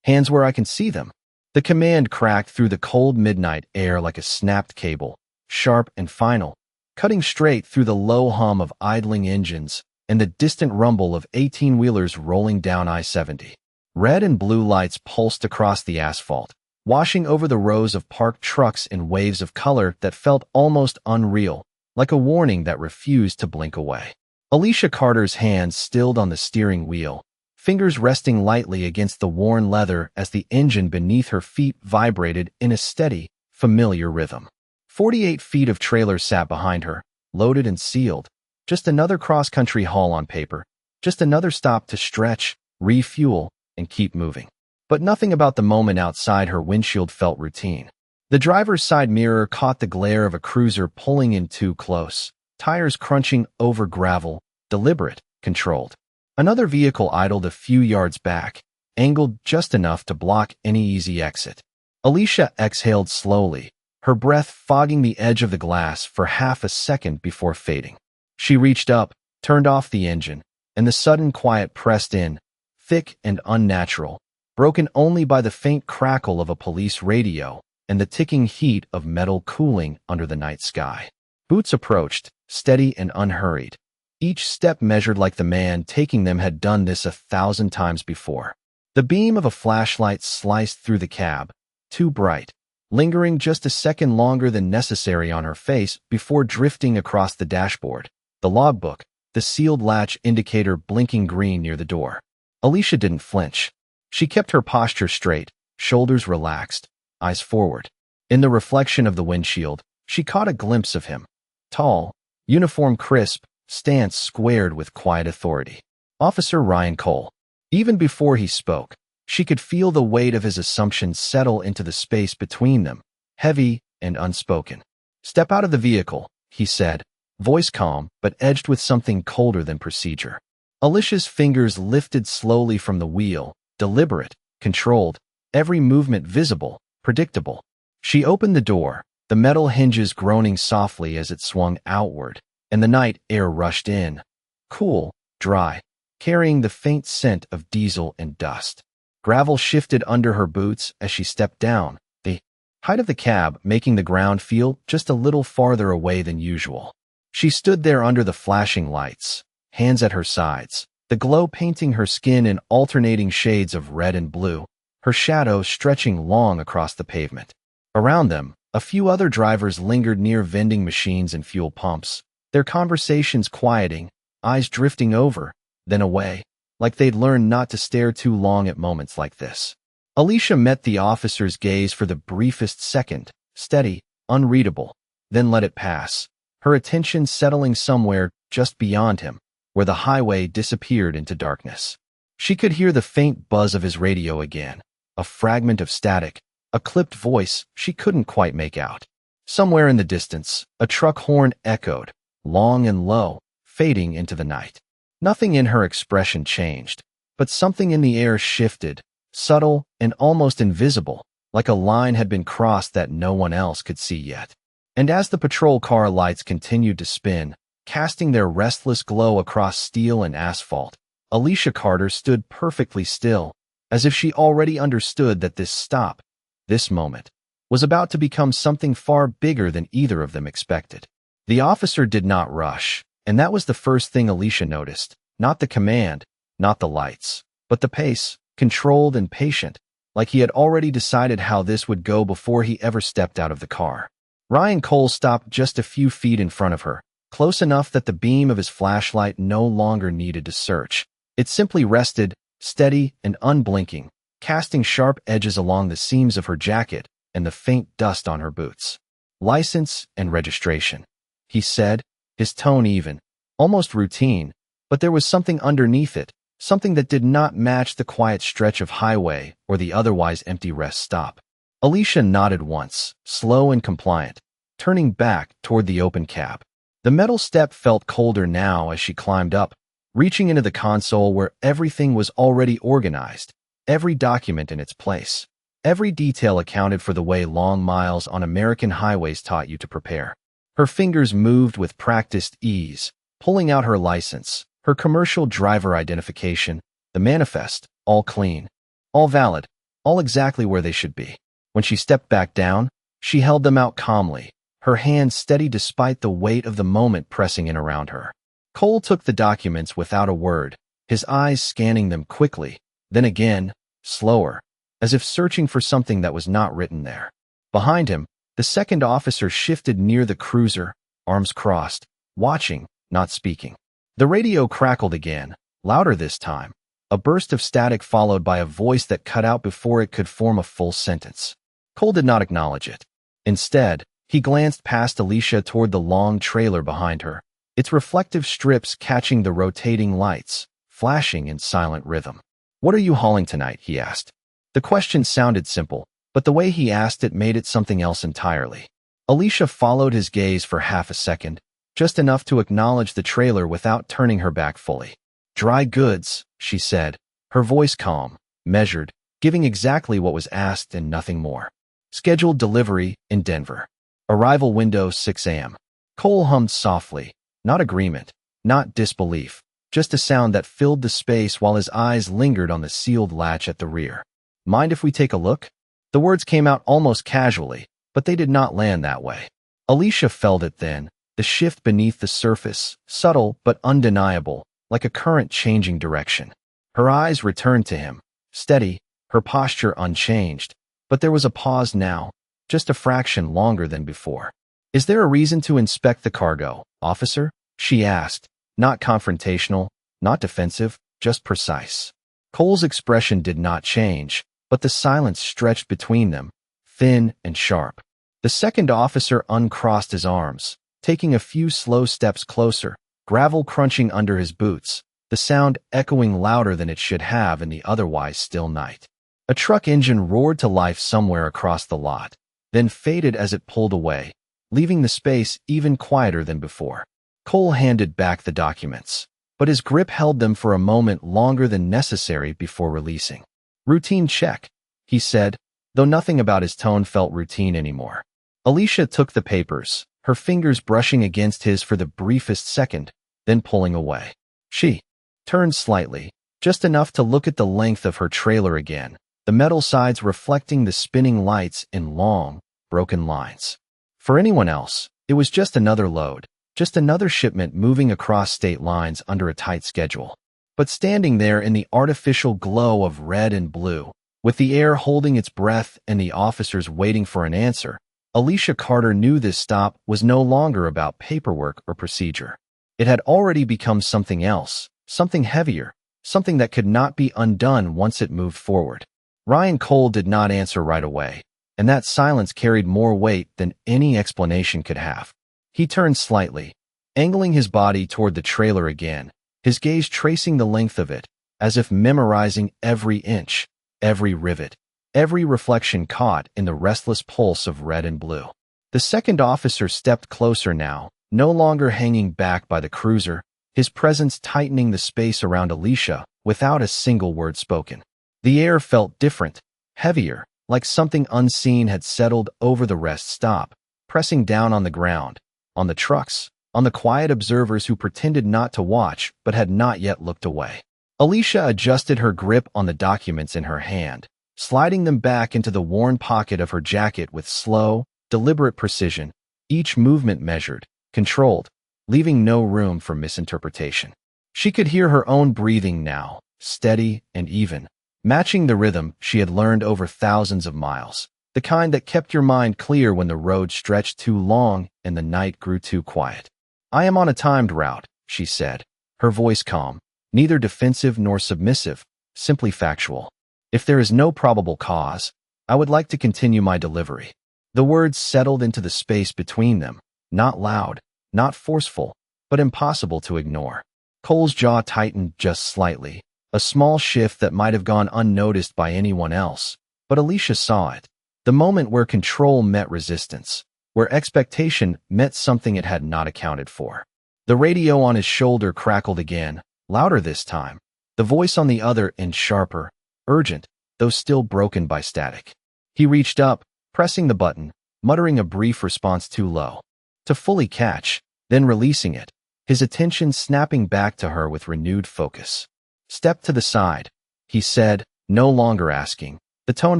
Hands where I can see them. The command cracked through the cold midnight air like a snapped cable, sharp and final, cutting straight through the low hum of idling engines and the distant rumble of 18-wheelers rolling down I-70. Red and blue lights pulsed across the asphalt, washing over the rows of parked trucks in waves of color that felt almost unreal, like a warning that refused to blink away. Alicia Carter's hands stilled on the steering wheel, fingers resting lightly against the worn leather as the engine beneath her feet vibrated in a steady, familiar rhythm. 48 feet of trailer sat behind her, loaded and sealed. Just another cross-country haul on paper. Just another stop to stretch, refuel, and keep moving. But nothing about the moment outside her windshield felt routine. The driver's side mirror caught the glare of a cruiser pulling in too close, tires crunching over gravel, deliberate, controlled. Another vehicle idled a few yards back, angled just enough to block any easy exit. Alicia exhaled slowly, her breath fogging the edge of the glass for half a second before fading. She reached up, turned off the engine, and the sudden quiet pressed in, thick and unnatural, broken only by the faint crackle of a police radio and the ticking heat of metal cooling under the night sky. Boots approached, steady and unhurried. Each step measured like the man taking them had done this 1,000 times before. The beam of a flashlight sliced through the cab, too bright, lingering just a second longer than necessary on her face before drifting across the dashboard. The logbook, the sealed latch indicator blinking green near the door. Alicia didn't flinch. She kept her posture straight, shoulders relaxed, eyes forward. In the reflection of the windshield, she caught a glimpse of him. Tall, uniform crisp, stance squared with quiet authority. Officer Ryan Cole. Even before he spoke, she could feel the weight of his assumptions settle into the space between them, heavy and unspoken. "Step out of the vehicle," he said, voice calm but edged with something colder than procedure. Alicia's fingers lifted slowly from the wheel, deliberate, controlled, every movement visible, predictable. She opened the door, the metal hinges groaning softly as it swung outward, and the night air rushed in, cool, dry, carrying the faint scent of diesel and dust. Gravel shifted under her boots as she stepped down, the height of the cab making the ground feel just a little farther away than usual. She stood there under the flashing lights, hands at her sides, the glow painting her skin in alternating shades of red and blue, her shadow stretching long across the pavement. Around them, a few other drivers lingered near vending machines and fuel pumps, their conversations quieting, eyes drifting over, then away, like they'd learned not to stare too long at moments like this. Alicia met the officer's gaze for the briefest second, steady, unreadable, then let it pass, her attention settling somewhere just beyond him, where the highway disappeared into darkness. She could hear the faint buzz of his radio again, a fragment of static, a clipped voice she couldn't quite make out. Somewhere in the distance, a truck horn echoed, long and low, fading into the night. Nothing in her expression changed, but something in the air shifted, subtle and almost invisible, like a line had been crossed that no one else could see yet. And as the patrol car lights continued to spin, casting their restless glow across steel and asphalt, Alicia Carter stood perfectly still, as if she already understood that this stop, this moment, was about to become something far bigger than either of them expected. The officer did not rush, and that was the first thing Alicia noticed, not the command, not the lights, but the pace, controlled and patient, like he had already decided how this would go before he ever stepped out of the car. Ryan Cole stopped just a few feet in front of her, close enough that the beam of his flashlight no longer needed to search. It simply rested, steady and unblinking, casting sharp edges along the seams of her jacket and the faint dust on her boots. "License and registration," he said, his tone even, almost routine, but there was something underneath it, something that did not match the quiet stretch of highway or the otherwise empty rest stop. Alicia nodded once, slow and compliant, turning back toward the open cab. The metal step felt colder now as she climbed up, reaching into the console where everything was already organized, every document in its place. Every detail accounted for the way long miles on American highways taught you to prepare. Her fingers moved with practiced ease, pulling out her license, her commercial driver identification, the manifest, all clean, all valid, all exactly where they should be. When she stepped back down, she held them out calmly, her hands steady despite the weight of the moment pressing in around her. Cole took the documents without a word, his eyes scanning them quickly, then again, slower, as if searching for something that was not written there. Behind him, the second officer shifted near the cruiser, arms crossed, watching, not speaking. The radio crackled again, louder this time, a burst of static followed by a voice that cut out before it could form a full sentence. Cole did not acknowledge it. Instead, he glanced past Alicia toward the long trailer behind her, its reflective strips catching the rotating lights, flashing in silent rhythm. "What are you hauling tonight?" he asked. The question sounded simple, but the way he asked it made it something else entirely. Alicia followed his gaze for half a second, just enough to acknowledge the trailer without turning her back fully. "Dry goods," she said, her voice calm, measured, giving exactly what was asked and nothing more. "Scheduled delivery in Denver. Arrival window 6 a.m. Cole hummed softly, not agreement, not disbelief, just a sound that filled the space while his eyes lingered on the sealed latch at the rear. "Mind if we take a look?" The words came out almost casually, but they did not land that way. Alicia felt it then, the shift beneath the surface, subtle but undeniable, like a current changing direction. Her eyes returned to him, steady, her posture unchanged, but there was a pause now, just a fraction longer than before. "Is there a reason to inspect the cargo, officer?" she asked, not confrontational, not defensive, just precise. Cole's expression did not change, but the silence stretched between them, thin and sharp. The second officer uncrossed his arms, taking a few slow steps closer, gravel crunching under his boots, the sound echoing louder than it should have in the otherwise still night. A truck engine roared to life somewhere across the lot, then faded as it pulled away, leaving the space even quieter than before. Cole handed back the documents, but his grip held them for a moment longer than necessary before releasing. "Routine check," he said, though nothing about his tone felt routine anymore. Alicia took the papers, her fingers brushing against his for the briefest second, then pulling away. She turned slightly, just enough to look at the length of her trailer again, the metal sides reflecting the spinning lights in long, broken lines. For anyone else, it was just another load, just another shipment moving across state lines under a tight schedule. But standing there in the artificial glow of red and blue, with the air holding its breath and the officers waiting for an answer, Alicia Carter knew this stop was no longer about paperwork or procedure. It had already become something else, something heavier, something that could not be undone once it moved forward. Ryan Cole did not answer right away, and that silence carried more weight than any explanation could have. He turned slightly, angling his body toward the trailer again, his gaze tracing the length of it, as if memorizing every inch, every rivet, every reflection caught in the restless pulse of red and blue. The second officer stepped closer now, no longer hanging back by the cruiser, his presence tightening the space around Alicia without a single word spoken. The air felt different, heavier, like something unseen had settled over the rest stop, pressing down on the ground, on the trucks, on the quiet observers who pretended not to watch but had not yet looked away. Alicia adjusted her grip on the documents in her hand, sliding them back into the worn pocket of her jacket with slow, deliberate precision, each movement measured, controlled, leaving no room for misinterpretation. She could hear her own breathing now, steady and even, matching the rhythm she had learned over thousands of miles, the kind that kept your mind clear when the road stretched too long and the night grew too quiet. "I am on a timed route," she said, her voice calm, neither defensive nor submissive, simply factual. "If there is no probable cause, I would like to continue my delivery." The words settled into the space between them, not loud, not forceful, but impossible to ignore. Cole's jaw tightened just slightly, a small shift that might have gone unnoticed by anyone else, but Alicia saw it. The moment where control met resistance, where expectation met something it had not accounted for. The radio on his shoulder crackled again, louder this time, the voice on the other end sharper, urgent, though still broken by static. He reached up, pressing the button, muttering a brief response too low to fully catch, then releasing it, his attention snapping back to her with renewed focus. "Step to the side," he said, no longer asking, the tone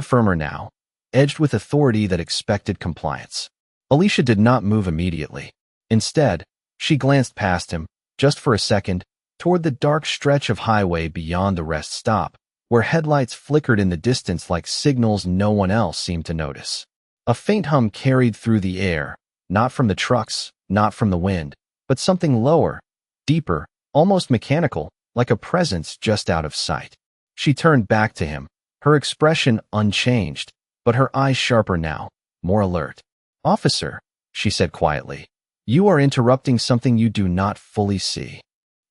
firmer now, edged with authority that expected compliance. Alicia did not move immediately. Instead, she glanced past him, just for a second, toward the dark stretch of highway beyond the rest stop, where headlights flickered in the distance like signals no one else seemed to notice. A faint hum carried through the air, not from the trucks, not from the wind, but something lower, deeper, almost mechanical, like a presence just out of sight. She turned back to him, her expression unchanged, but her eyes sharper now, more alert. "Officer," she said quietly, "you are interrupting something you do not fully see."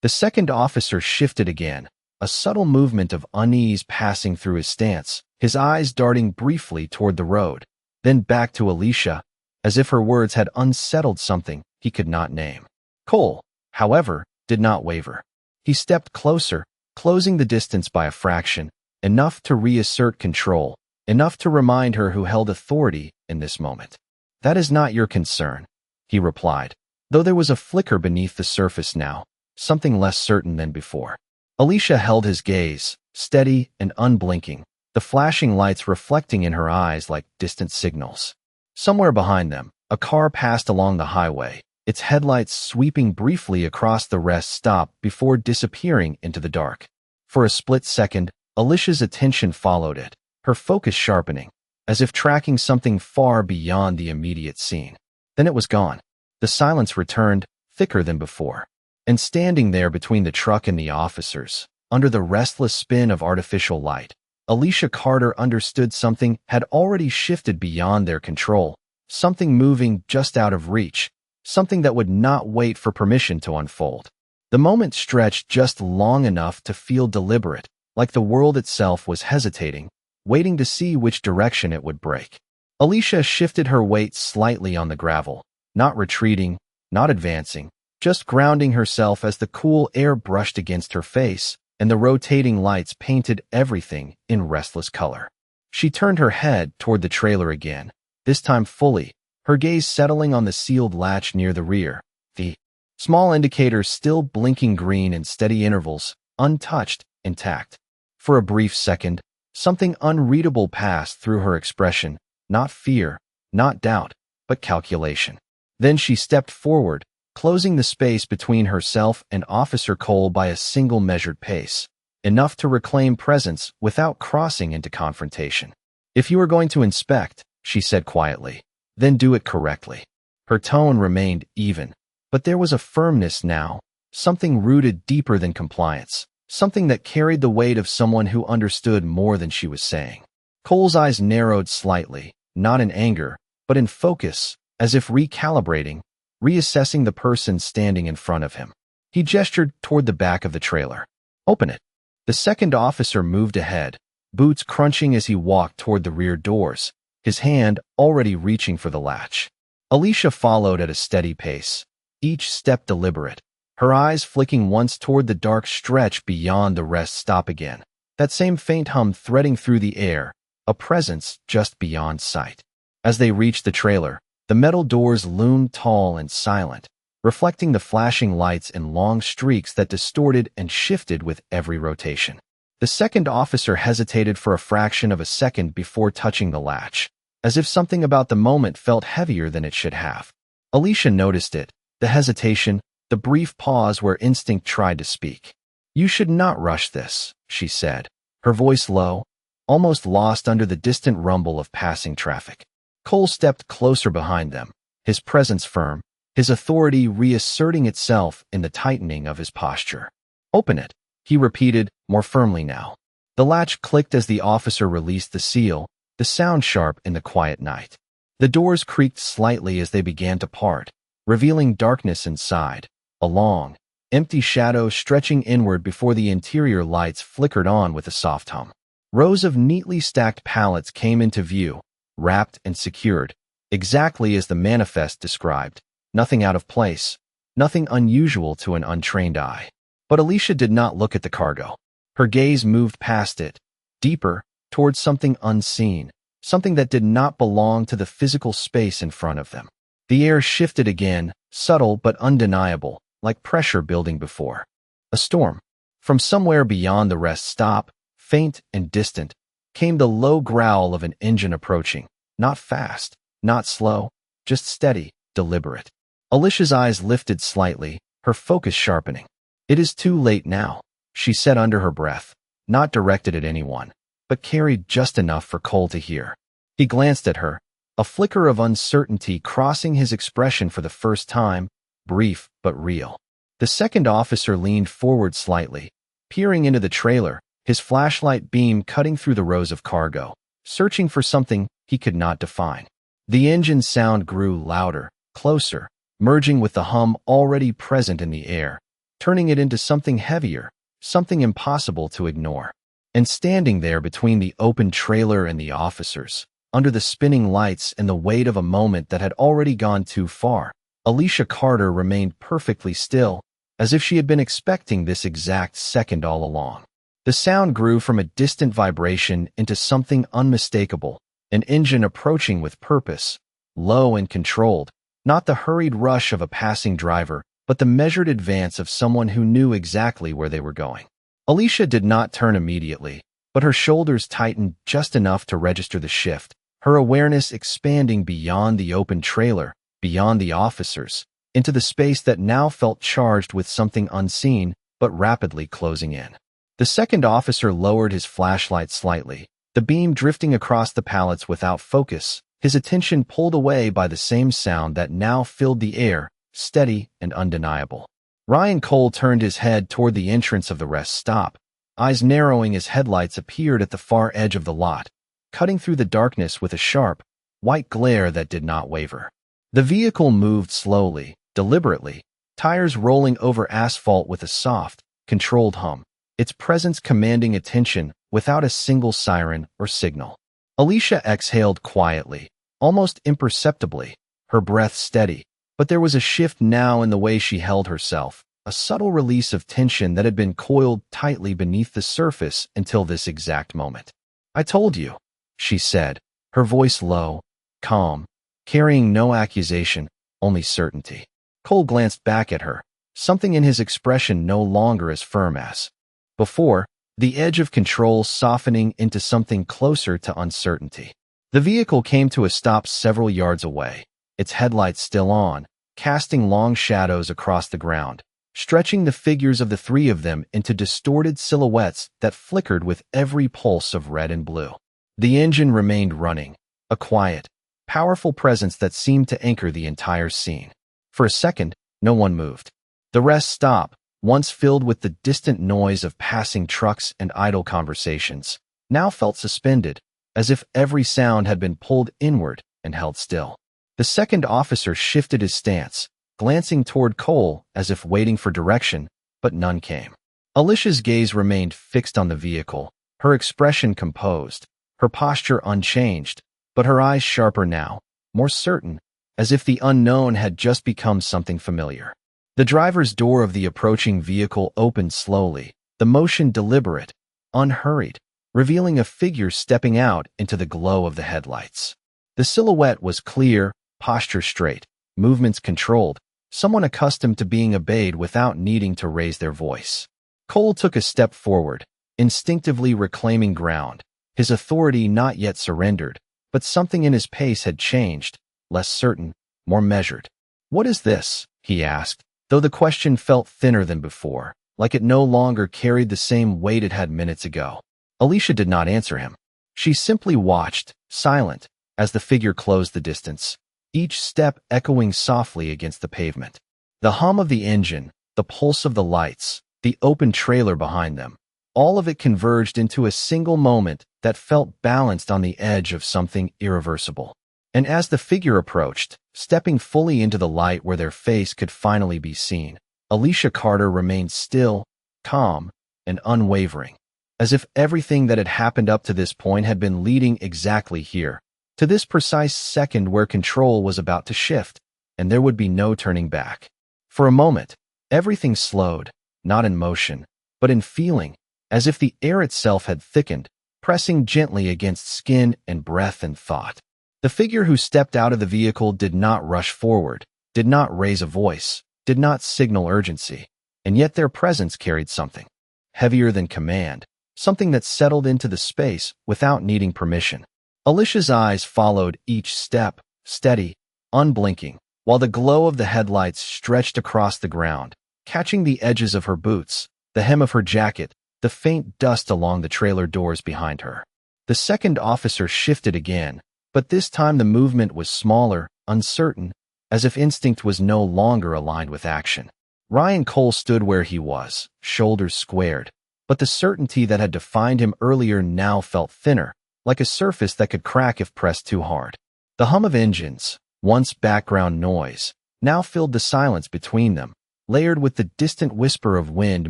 The second officer shifted again, a subtle movement of unease passing through his stance, his eyes darting briefly toward the road, then back to Alicia, as if her words had unsettled something he could not name. Cole, however, did not waver. He stepped closer, closing the distance by a fraction, enough to reassert control, enough to remind her who held authority in this moment. "That is not your concern," he replied, though there was a flicker beneath the surface now, something less certain than before. Alicia held his gaze, steady and unblinking, the flashing lights reflecting in her eyes like distant signals. Somewhere behind them, a car passed along the highway, its headlights sweeping briefly across the rest stop before disappearing into the dark. For a split second, Alicia's attention followed it, her focus sharpening, as if tracking something far beyond the immediate scene. Then it was gone. The silence returned, thicker than before. And standing there between the truck and the officers, under the restless spin of artificial light, Alicia Carter understood something had already shifted beyond their control, something moving just out of reach, something that would not wait for permission to unfold. The moment stretched just long enough to feel deliberate, like the world itself was hesitating, waiting to see which direction it would break. Alicia shifted her weight slightly on the gravel, not retreating, not advancing, just grounding herself as the cool air brushed against her face and the rotating lights painted everything in restless color. She turned her head toward the trailer again, this time fully, her gaze settling on the sealed latch near the rear, the small indicator still blinking green in steady intervals, untouched, intact. For a brief second, something unreadable passed through her expression, not fear, not doubt, but calculation. Then she stepped forward, closing the space between herself and Officer Cole by a single measured pace, enough to reclaim presence without crossing into confrontation. "If you are going to inspect," she said quietly, "then do it correctly." Her tone remained even, but there was a firmness now, something rooted deeper than compliance, something that carried the weight of someone who understood more than she was saying. Cole's eyes narrowed slightly, not in anger, but in focus, as if recalibrating, reassessing the person standing in front of him. He gestured toward the back of the trailer. "Open it." The second officer moved ahead, boots crunching as he walked toward the rear doors, his hand already reaching for the latch. Alicia followed at a steady pace, each step deliberate, her eyes flicking once toward the dark stretch beyond the rest stop again, that same faint hum threading through the air, a presence just beyond sight. As they reached the trailer, the metal doors loomed tall and silent, reflecting the flashing lights in long streaks that distorted and shifted with every rotation. The second officer hesitated for a fraction of a second before touching the latch, as if something about the moment felt heavier than it should have. Alicia noticed it, the hesitation, the brief pause where instinct tried to speak. "You should not rush this," she said, her voice low, almost lost under the distant rumble of passing traffic. Cole stepped closer behind them, his presence firm, his authority reasserting itself in the tightening of his posture. "Open it," he repeated, more firmly now. The latch clicked as the officer released the seal, the sound sharp in the quiet night. The doors creaked slightly as they began to part, revealing darkness inside, a long, empty shadow stretching inward before the interior lights flickered on with a soft hum. Rows of neatly stacked pallets came into view, wrapped and secured, exactly as the manifest described, nothing out of place, nothing unusual to an untrained eye. But Alicia did not look at the cargo. Her gaze moved past it, deeper, towards something unseen, something that did not belong to the physical space in front of them. The air shifted again, subtle but undeniable, like pressure building before. A storm. From somewhere beyond the rest stop, faint and distant, came the low growl of an engine approaching. Not fast, not slow, just steady, deliberate. Alicia's eyes lifted slightly, her focus sharpening. "It is too late now," she said under her breath, not directed at anyone, but carried just enough for Cole to hear. He glanced at her, a flicker of uncertainty crossing his expression for the first time, brief but real. The second officer leaned forward slightly, peering into the trailer, his flashlight beam cutting through the rows of cargo, searching for something he could not define. The engine sound grew louder, closer, merging with the hum already present in the air, turning it into something heavier, something impossible to ignore. And standing there between the open trailer and the officers, under the spinning lights and the weight of a moment that had already gone too far, Alicia Carter remained perfectly still, as if she had been expecting this exact second all along. The sound grew from a distant vibration into something unmistakable, an engine approaching with purpose, low and controlled, not the hurried rush of a passing driver, but the measured advance of someone who knew exactly where they were going. Alicia did not turn immediately, but her shoulders tightened just enough to register the shift, her awareness expanding beyond the open trailer, beyond the officers, into the space that now felt charged with something unseen but rapidly closing in. The second officer lowered his flashlight slightly, the beam drifting across the pallets without focus, his attention pulled away by the same sound that now filled the air, steady and undeniable. Ryan Cole turned his head toward the entrance of the rest stop, eyes narrowing as headlights appeared at the far edge of the lot, cutting through the darkness with a sharp, white glare that did not waver. The vehicle moved slowly, deliberately, tires rolling over asphalt with a soft, controlled hum, its presence commanding attention without a single siren or signal. Alicia exhaled quietly, almost imperceptibly, her breath steady, but there was a shift now in the way she held herself, a subtle release of tension that had been coiled tightly beneath the surface until this exact moment. "I told you," she said, her voice low, calm, carrying no accusation, only certainty. Cole glanced back at her, something in his expression no longer as firm as before, the edge of control softening into something closer to uncertainty. The vehicle came to a stop several yards away, its headlights still on, casting long shadows across the ground, stretching the figures of the three of them into distorted silhouettes that flickered with every pulse of red and blue. The engine remained running, a quiet, powerful presence that seemed to anchor the entire scene. For a second, no one moved. The rest stopped, once filled with the distant noise of passing trucks and idle conversations, now felt suspended, as if every sound had been pulled inward and held still. The second officer shifted his stance, glancing toward Cole as if waiting for direction, but none came. Alicia's gaze remained fixed on the vehicle, her expression composed, her posture unchanged, but her eyes sharper now, more certain, as if the unknown had just become something familiar. The driver's door of the approaching vehicle opened slowly, the motion deliberate, unhurried, revealing a figure stepping out into the glow of the headlights. The silhouette was clear, posture straight, movements controlled, someone accustomed to being obeyed without needing to raise their voice. Cole took a step forward, instinctively reclaiming ground, his authority not yet surrendered, but something in his pace had changed, less certain, more measured. "What is this?" he asked, though the question felt thinner than before, like it no longer carried the same weight it had minutes ago. Alicia did not answer him. She simply watched, silent, as the figure closed the distance, each step echoing softly against the pavement. The hum of the engine, the pulse of the lights, the open trailer behind them, all of it converged into a single moment that felt balanced on the edge of something irreversible. And as the figure approached, stepping fully into the light where their face could finally be seen, Alicia Carter remained still, calm, and unwavering, as if everything that had happened up to this point had been leading exactly here, to this precise second where control was about to shift, and there would be no turning back. For a moment, everything slowed, not in motion, but in feeling, as if the air itself had thickened, pressing gently against skin and breath and thought. The figure who stepped out of the vehicle did not rush forward, did not raise a voice, did not signal urgency, and yet their presence carried something heavier than command, something that settled into the space without needing permission. Alicia's eyes followed each step, steady, unblinking, while the glow of the headlights stretched across the ground, catching the edges of her boots, the hem of her jacket, the faint dust along the trailer doors behind her. The second officer shifted again, but this time the movement was smaller, uncertain, as if instinct was no longer aligned with action. Ryan Cole stood where he was, shoulders squared, but the certainty that had defined him earlier now felt thinner, like a surface that could crack if pressed too hard. The hum of engines, once background noise, now filled the silence between them, layered with the distant whisper of wind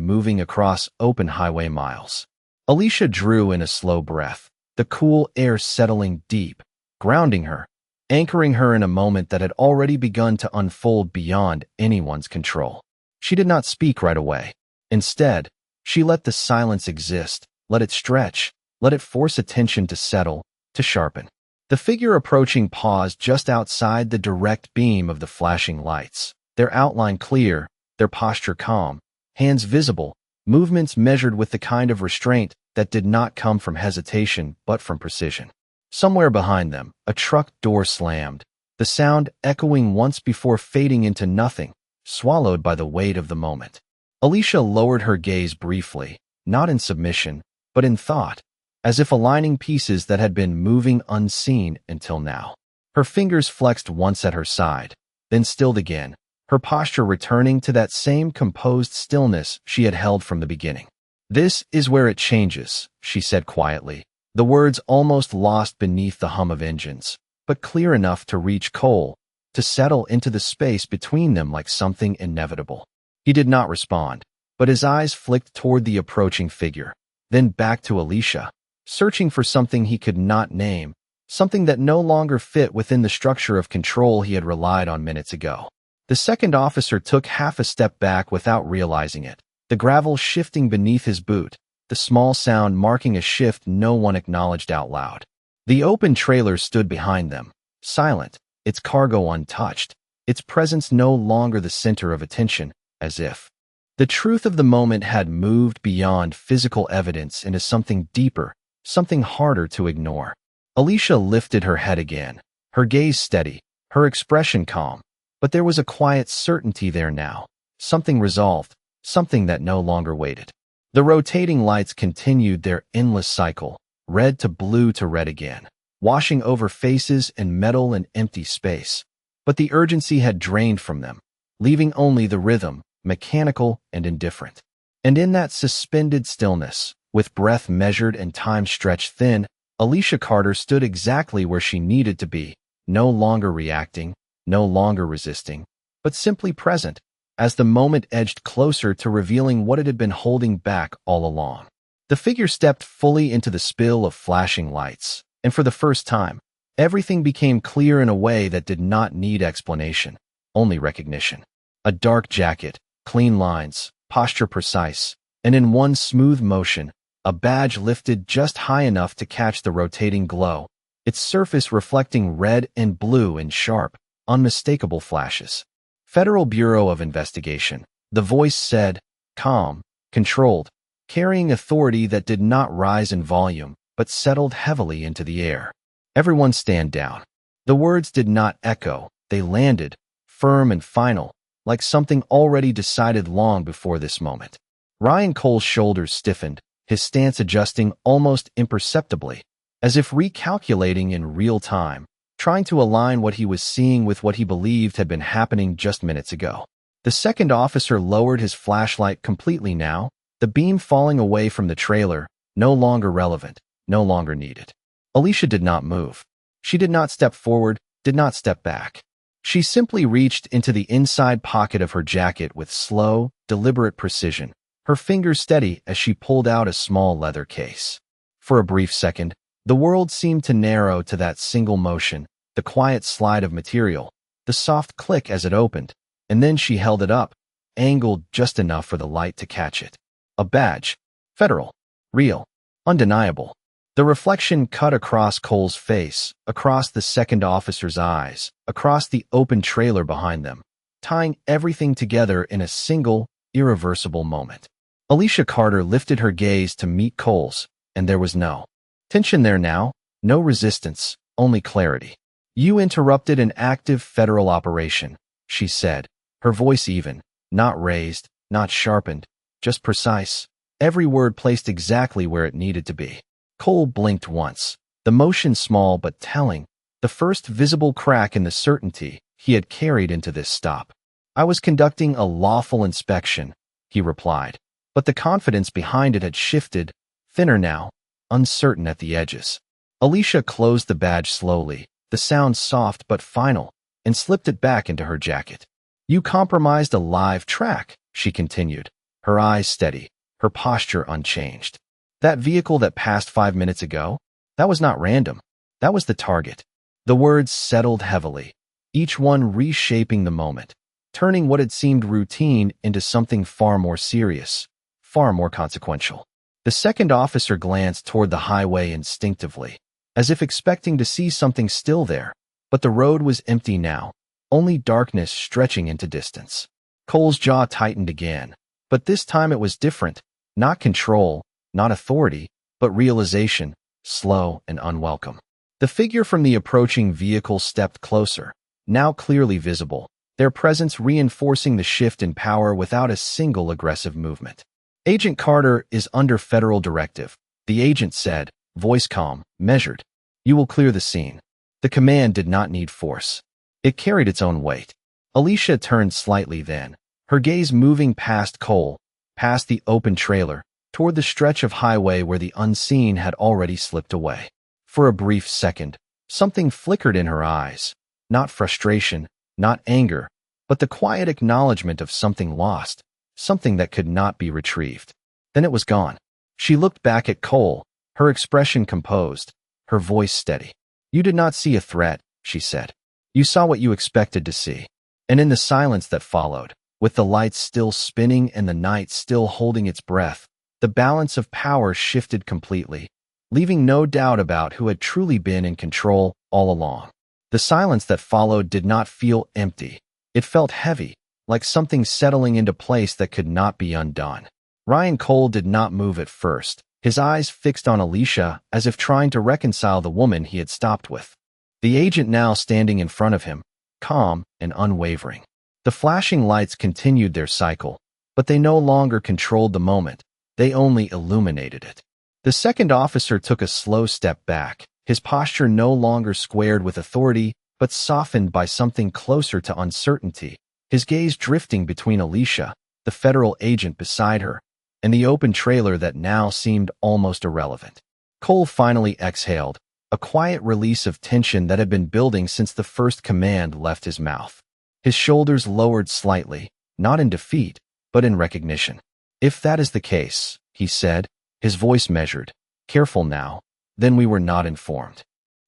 moving across open highway miles. Alicia drew in a slow breath, the cool air settling deep, grounding her, anchoring her in a moment that had already begun to unfold beyond anyone's control. She did not speak right away. Instead, she let the silence exist, let it stretch, let it force attention to settle, to sharpen. The figure approaching paused just outside the direct beam of the flashing lights, their outline clear, their posture calm, hands visible, movements measured with the kind of restraint that did not come from hesitation but from precision. Somewhere behind them, a truck door slammed, the sound echoing once before fading into nothing, swallowed by the weight of the moment. Alicia lowered her gaze briefly, not in submission, but in thought, as if aligning pieces that had been moving unseen until now. Her fingers flexed once at her side, then stilled again, her posture returning to that same composed stillness she had held from the beginning. "This is where it changes," she said quietly, the words almost lost beneath the hum of engines, but clear enough to reach Cole, to settle into the space between them like something inevitable. He did not respond, but his eyes flicked toward the approaching figure, then back to Alicia, searching for something he could not name, something that no longer fit within the structure of control he had relied on minutes ago. The second officer took half a step back without realizing it, the gravel shifting beneath his boot, the small sound marking a shift no one acknowledged out loud. The open trailer stood behind them, silent, its cargo untouched, its presence no longer the center of attention, as if the truth of the moment had moved beyond physical evidence into something deeper, something harder to ignore. Alicia lifted her head again, her gaze steady, her expression calm, but there was a quiet certainty there now, something resolved, something that no longer waited. The rotating lights continued their endless cycle, red to blue to red again, washing over faces and metal and empty space. But the urgency had drained from them, leaving only the rhythm, mechanical and indifferent. And in that suspended stillness, with breath measured and time stretched thin, Alicia Carter stood exactly where she needed to be, no longer reacting, no longer resisting, but simply present, as the moment edged closer to revealing what it had been holding back all along. The figure stepped fully into the spill of flashing lights, and for the first time, everything became clear in a way that did not need explanation, only recognition. A dark jacket, clean lines, posture precise, and in one smooth motion, a badge lifted just high enough to catch the rotating glow, its surface reflecting red and blue in sharp, unmistakable flashes. Federal Bureau of Investigation, the voice said, calm, controlled, carrying authority that did not rise in volume, but settled heavily into the air. Everyone stand down. The words did not echo, they landed, firm and final, like something already decided long before this moment. Ryan Cole's shoulders stiffened, his stance adjusting almost imperceptibly, as if recalculating in real time, trying to align what he was seeing with what he believed had been happening just minutes ago. The second officer lowered his flashlight completely now, the beam falling away from the trailer, no longer relevant, no longer needed. Alicia did not move. She did not step forward, did not step back. She simply reached into the inside pocket of her jacket with slow, deliberate precision, her fingers steady as she pulled out a small leather case. For a brief second, the world seemed to narrow to that single motion, the quiet slide of material, the soft click as it opened, and then she held it up, angled just enough for the light to catch it. A badge. Federal. Real. Undeniable. The reflection cut across Cole's face, across the second officer's eyes, across the open trailer behind them, tying everything together in a single, irreversible moment. Alicia Carter lifted her gaze to meet Cole's, and there was no tension there now, no resistance, only clarity. "You interrupted an active federal operation," she said, her voice even, not raised, not sharpened, just precise, every word placed exactly where it needed to be. Cole blinked once, the motion small but telling, the first visible crack in the certainty he had carried into this stop. "I was conducting a lawful inspection," he replied, but the confidence behind it had shifted, thinner now, uncertain at the edges. Alicia closed the badge slowly, the sound soft but final, and slipped it back into her jacket. "You compromised a live track," she continued, her eyes steady, her posture unchanged. "That vehicle that passed 5 minutes ago? That was not random. That was the target." The words settled heavily, each one reshaping the moment, turning what had seemed routine into something far more serious, far more consequential. The second officer glanced toward the highway instinctively, as if expecting to see something still there, but the road was empty now, only darkness stretching into distance. Cole's jaw tightened again, but this time it was different, not control, not authority, but realization, slow and unwelcome. The figure from the approaching vehicle stepped closer, now clearly visible, their presence reinforcing the shift in power without a single aggressive movement. "Agent Carter is under federal directive," the agent said, voice calm, measured. "You will clear the scene." The command did not need force. It carried its own weight. Alicia turned slightly then, her gaze moving past Cole, past the open trailer, toward the stretch of highway where the unseen had already slipped away. For a brief second, something flickered in her eyes, not frustration, not anger, but the quiet acknowledgement of something lost, something that could not be retrieved. Then it was gone. She looked back at Cole, her expression composed, her voice steady. "You did not see a threat," she said. "You saw what you expected to see." And in the silence that followed, with the lights still spinning and the night still holding its breath, the balance of power shifted completely, leaving no doubt about who had truly been in control all along. The silence that followed did not feel empty. It felt heavy, like something settling into place that could not be undone. Ryan Cole did not move at first, his eyes fixed on Alicia as if trying to reconcile the woman he had stopped with. The agent now standing in front of him, calm and unwavering. The flashing lights continued their cycle, but they no longer controlled the moment, they only illuminated it. The second officer took a slow step back, his posture no longer squared with authority, but softened by something closer to uncertainty, his gaze drifting between Alicia, the federal agent beside her, and the open trailer that now seemed almost irrelevant. Cole finally exhaled, a quiet release of tension that had been building since the first command left his mouth. His shoulders lowered slightly, not in defeat, but in recognition. "If that is the case," he said, his voice measured, "careful now, then we were not informed."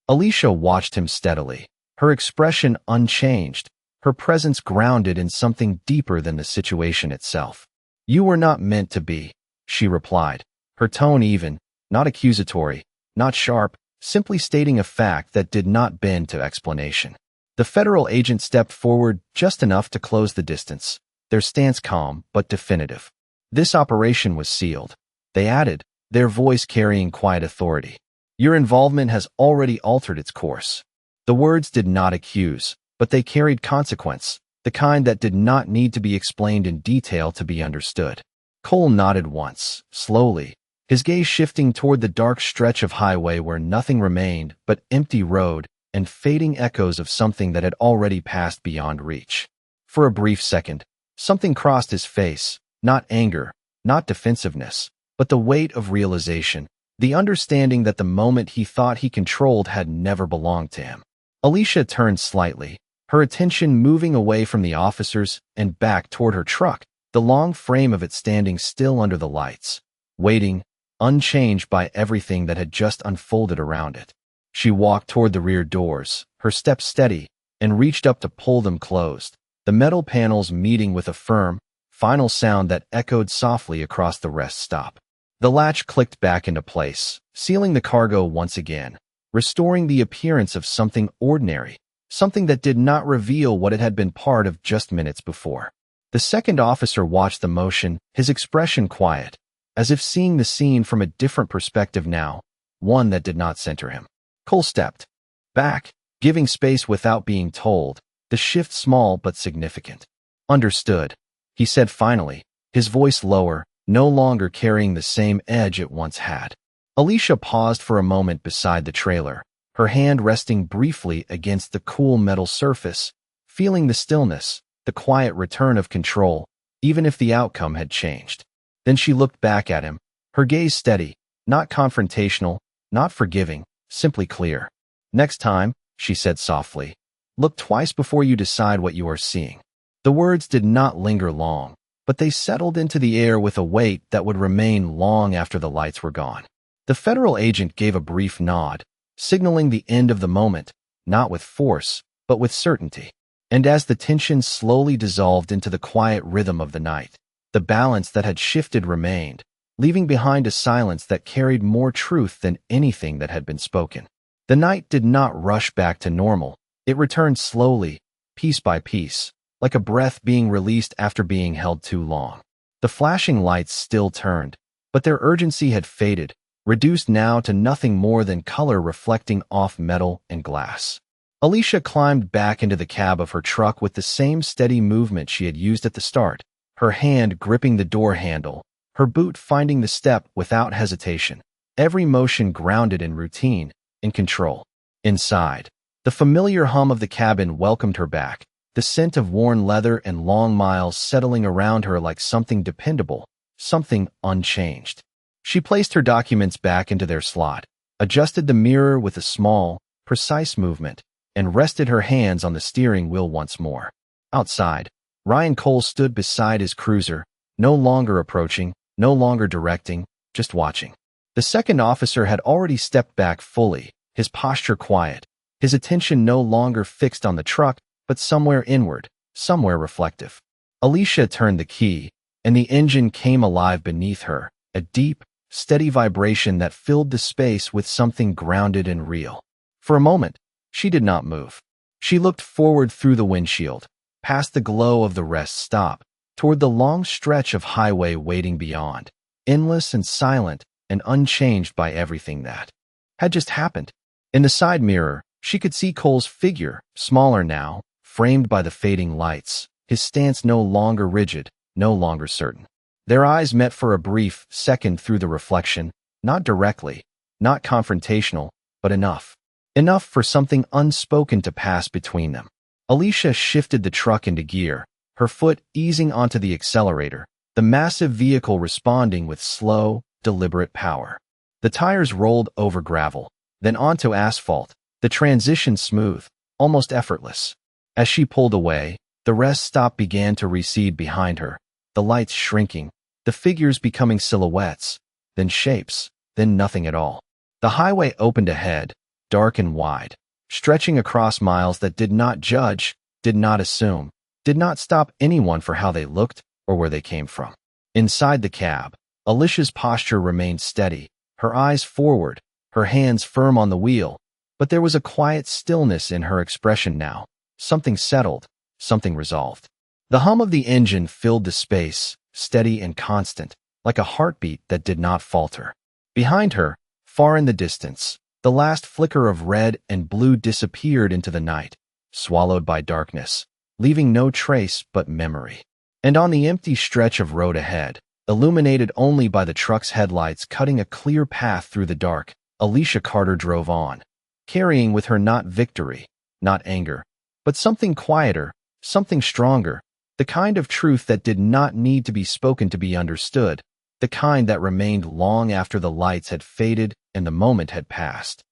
Alicia watched him steadily, her expression unchanged, her presence grounded in something deeper than the situation itself. "You were not meant to be," she replied, her tone even, not accusatory, not sharp, simply stating a fact that did not bend to explanation. The federal agent stepped forward just enough to close the distance, their stance calm but definitive. "This operation was sealed," they added, their voice carrying quiet authority. "Your involvement has already altered its course." The words did not accuse, but they carried consequence, the kind that did not need to be explained in detail to be understood. Cole nodded once, slowly, his gaze shifting toward the dark stretch of highway where nothing remained but empty road and fading echoes of something that had already passed beyond reach. For a brief second, something crossed his face, not anger, not defensiveness, but the weight of realization, the understanding that the moment he thought he controlled had never belonged to him. Alicia turned slightly, her attention moving away from the officers and back toward her truck, the long frame of it standing still under the lights, waiting, unchanged by everything that had just unfolded around it. She walked toward the rear doors, her steps steady, and reached up to pull them closed, the metal panels meeting with a firm, final sound that echoed softly across the rest stop. The latch clicked back into place, sealing the cargo once again, restoring the appearance of something ordinary, something that did not reveal what it had been part of just minutes before. The second officer watched the motion, his expression quiet, as if seeing the scene from a different perspective now, one that did not center him. Cole stepped back, giving space without being told, the shift small but significant. Understood, he said finally, his voice lower, no longer carrying the same edge it once had. Alicia paused for a moment beside the trailer, her hand resting briefly against the cool metal surface, feeling the stillness, the quiet return of control, even if the outcome had changed. Then she looked back at him, her gaze steady, not confrontational, not forgiving, simply clear. "Next time," she said softly, "look twice before you decide what you are seeing." The words did not linger long, but they settled into the air with a weight that would remain long after the lights were gone. The federal agent gave a brief nod, signaling the end of the moment, not with force, but with certainty. And as the tension slowly dissolved into the quiet rhythm of the night, the balance that had shifted remained, leaving behind a silence that carried more truth than anything that had been spoken. The night did not rush back to normal. It returned slowly, piece by piece, like a breath being released after being held too long. The flashing lights still turned, but their urgency had faded, reduced now to nothing more than color reflecting off metal and glass. Alicia climbed back into the cab of her truck with the same steady movement she had used at the start, her hand gripping the door handle, her boot finding the step without hesitation, every motion grounded in routine, in control. Inside, the familiar hum of the cabin welcomed her back, the scent of worn leather and long miles settling around her like something dependable, something unchanged. She placed her documents back into their slot, adjusted the mirror with a small, precise movement, and rested her hands on the steering wheel once more. Outside, Ryan Cole stood beside his cruiser, no longer approaching, no longer directing, just watching. The second officer had already stepped back fully, his posture quiet, his attention no longer fixed on the truck, but somewhere inward, somewhere reflective. Alicia turned the key, and the engine came alive beneath her, a deep, steady vibration that filled the space with something grounded and real. For a moment, she did not move. She looked forward through the windshield, past the glow of the rest stop, toward the long stretch of highway waiting beyond, endless and silent and unchanged by everything that had just happened. In the side mirror, she could see Cole's figure, smaller now, framed by the fading lights, his stance no longer rigid, no longer certain. Their eyes met for a brief second through the reflection, not directly, not confrontational, but enough. Enough for something unspoken to pass between them. Alicia shifted the truck into gear, her foot easing onto the accelerator, the massive vehicle responding with slow, deliberate power. The tires rolled over gravel, then onto asphalt, the transition smooth, almost effortless. As she pulled away, the rest stop began to recede behind her, the lights shrinking, the figures becoming silhouettes, then shapes, then nothing at all. The highway opened ahead, dark and wide, stretching across miles that did not judge, did not assume, did not stop anyone for how they looked or where they came from. Inside the cab, Alicia's posture remained steady, her eyes forward, her hands firm on the wheel, but there was a quiet stillness in her expression now, something settled, something resolved. The hum of the engine filled the space, steady and constant, like a heartbeat that did not falter. Behind her, far in the distance, the last flicker of red and blue disappeared into the night, swallowed by darkness, leaving no trace but memory. And on the empty stretch of road ahead, illuminated only by the truck's headlights cutting a clear path through the dark, Alicia Carter drove on, carrying with her not victory, not anger, but something quieter, something stronger, the kind of truth that did not need to be spoken to be understood, the kind that remained long after the lights had faded and the moment had passed.